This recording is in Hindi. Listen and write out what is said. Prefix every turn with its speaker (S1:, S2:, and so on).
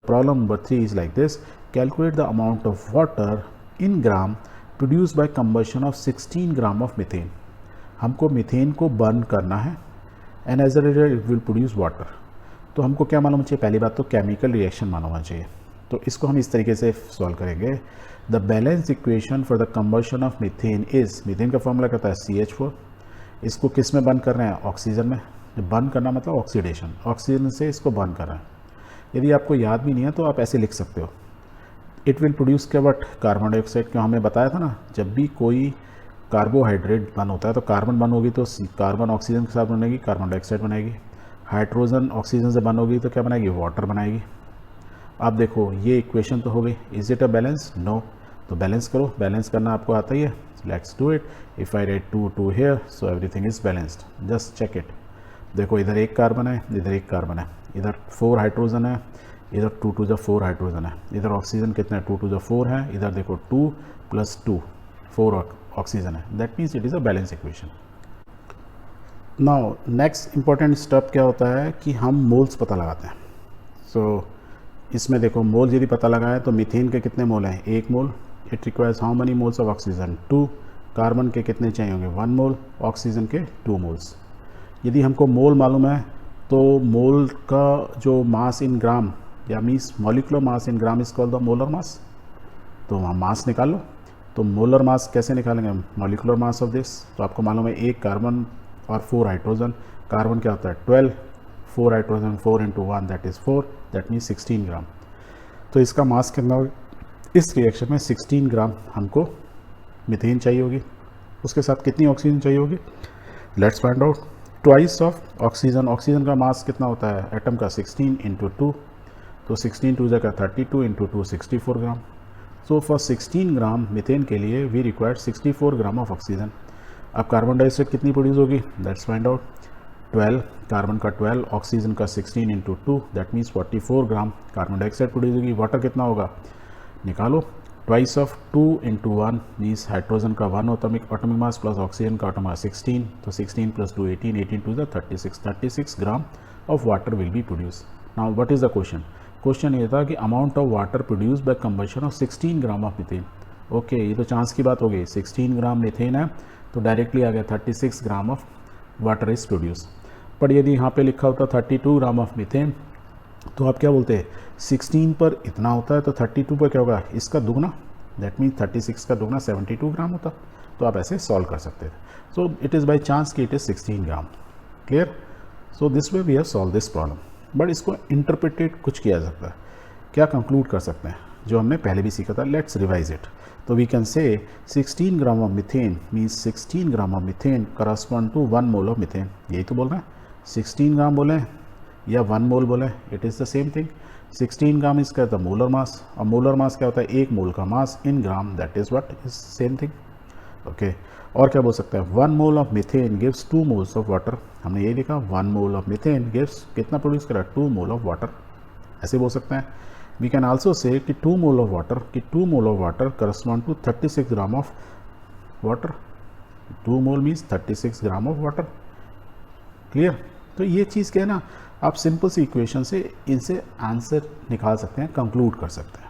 S1: Problem number 3 is like this, calculate the amount of water in gram produce by combustion of 16 gram of methane. हमको मीथेन को बर्न करना है and as a result it will produce water. तो हमको क्या मालूम चाहिए? पहली बात तो केमिकल रिएक्शन मालूम होना चाहिए। तो इसको हम इस तरीके से सॉल्व करेंगे। The balance equation for the combustion of methane is, methane का फॉर्मूला कहता है CH4। इसको किस में बर्न कर रहे हैं? ऑक्सीजन में। बर्न करना मतलब ऑक्सीडेशन, ऑक्सीजन से इसको बर्न कर रहे हैं। यदि आपको याद भी नहीं है तो आप ऐसे लिख सकते हो, इट विल प्रोड्यूस क्या? वट? Carbon dioxide. क्यों हमें बताया था ना, जब भी कोई कार्बोहाइड्रेट बन होता है तो कार्बन बन होगी तो कार्बन ऑक्सीजन के साथ बनेगी, कार्बन डाइऑक्साइड बनाएगी। हाइड्रोजन ऑक्सीजन से बन होगी तो क्या बनाएगी? वाटर बनाएगी। आप देखो ये इक्वेशन तो हो गई। Is it a balance? No. तो बैलेंस करो, बैलेंस करना आपको आता ही है। Let's do it. If I write 2 2 here so everything is balanced. Just check it. देखो इधर एक कार्बन है, इधर एक कार्बन है, इधर 4 हाइड्रोजन है, इधर 2 2 4 हाइड्रोजन है, इधर ऑक्सीजन कितना है? 2 2 4 है, इधर देखो 2 + 2 4 ऑक्सीजन है। That means it is a balance equation. Now next important step क्या होता है कि हम मोल्स पता लगाते हैं। सो इसमें देखो मोल यदि पता लगाए तो मीथेन के कितने मोल हैं? 1 mole. It requires how many moles of oxygen? 2। Carbon के कितने चाहिए होंगे? 1 मोल। ऑक्सीजन के 2 मोल्स। यदि हमको मोल मालूम है तो मोल का जो मास इन ग्राम या means molecular mass in gram is called the molar mass. तो वहाँ मास निकाल लो। तो मोलर मास कैसे निकालेंगे? Molecular mass of this. तो आपको मालूम है 1 कार्बन और 4 हाइड्रोजन। कार्बन क्या होता है? 12, 4 hydrogen, 4 × 1 that is 4, that means 16 ग्राम। तो इसका मास कितना होगा? इस रिएक्शन में 16 ग्राम हमको मीथेन चाहिए होगी। उसके साथ कितनी ऑक्सीजन चाहिए होगी? Let's find out. Twice of oxygen. Oxygen का मास कितना होता है एटम का? 16 × 2। तो 16 2 का 32 × 2 64 ग्राम। सो फॉर 16 ग्राम मीथेन के लिए we require 64 gram of oxygen. अब कार्बन डाइऑक्साइड कितनी प्रोड्यूस होगी? Let's find out. 12, कार्बन का 12, ऑक्सीजन का 16 × 2 that means 44 gram carbon dioxide produce होगी। वाटर कितना होगा? निकालो। ट्वाइस ऑफ 2 × 1 मीन्स हाइड्रोजन का 1 एटॉमिक मास प्लस ऑक्सीजन का एटॉमिक मास 16। तो 16 + 2 18, 18 2 36 gram of water will be produce. Now what is the question? Question ये था कि amount of water produce by combustion of 16 gram of methane. Okay, ये तो चांस की बात हो गई। 16 ग्राम मीथेन है तो डायरेक्टली आ गया 36 gram of water is produce. पर यदि यहाँ पे लिखा होता 32 ग्राम ऑफ मीथेन तो आप क्या बोलते हैं? 16 पर इतना होता है तो 32 पर क्या होगा? इसका दुगना, दैट मीन्स 36 का दुगना 72 ग्राम होता। तो आप ऐसे सॉल्व कर सकते थे। So it is by chance कि it is 16 gram. Clear? So this way we have solve this problem. But इसको इंटरप्रिटेट कुछ किया जा सकता है। क्या कंक्लूड कर सकते हैं जो हमने पहले भी सीखा था? Let's revise it. तो we can say 16 gram of methane means 16 gram of methane correspond to 1 mole of methane. यही तो बोल रहे हैं। 16 ग्राम बोले या 1 मोल बोले, it is the same thing. 16 ग्राम इसका द मोलर मास, और मोलर मास क्या होता है? 1 मोल का mass in gram, that is what is same thing. Okay, और क्या बोल सकते हैं? 1 mole of methane gives 2 moles of water. हमने ये लिखा 1 मोल ऑफ मीथेन गिव्स कितना प्रोड्यूस करा? 2 मोल ऑफ वाटर। ऐसे बोल सकते हैं। वी कैन आल्सो से कि 2 मोल ऑफ वाटर, कि 2 mole of water correspond to 36 gram of water. 2 mole means 36 gram of water. Clear? तो ये चीज़ क्या है ना, आप सिंपल सी इक्वेशन से इनसे आंसर निकाल सकते हैं, कंक्लूड कर सकते हैं।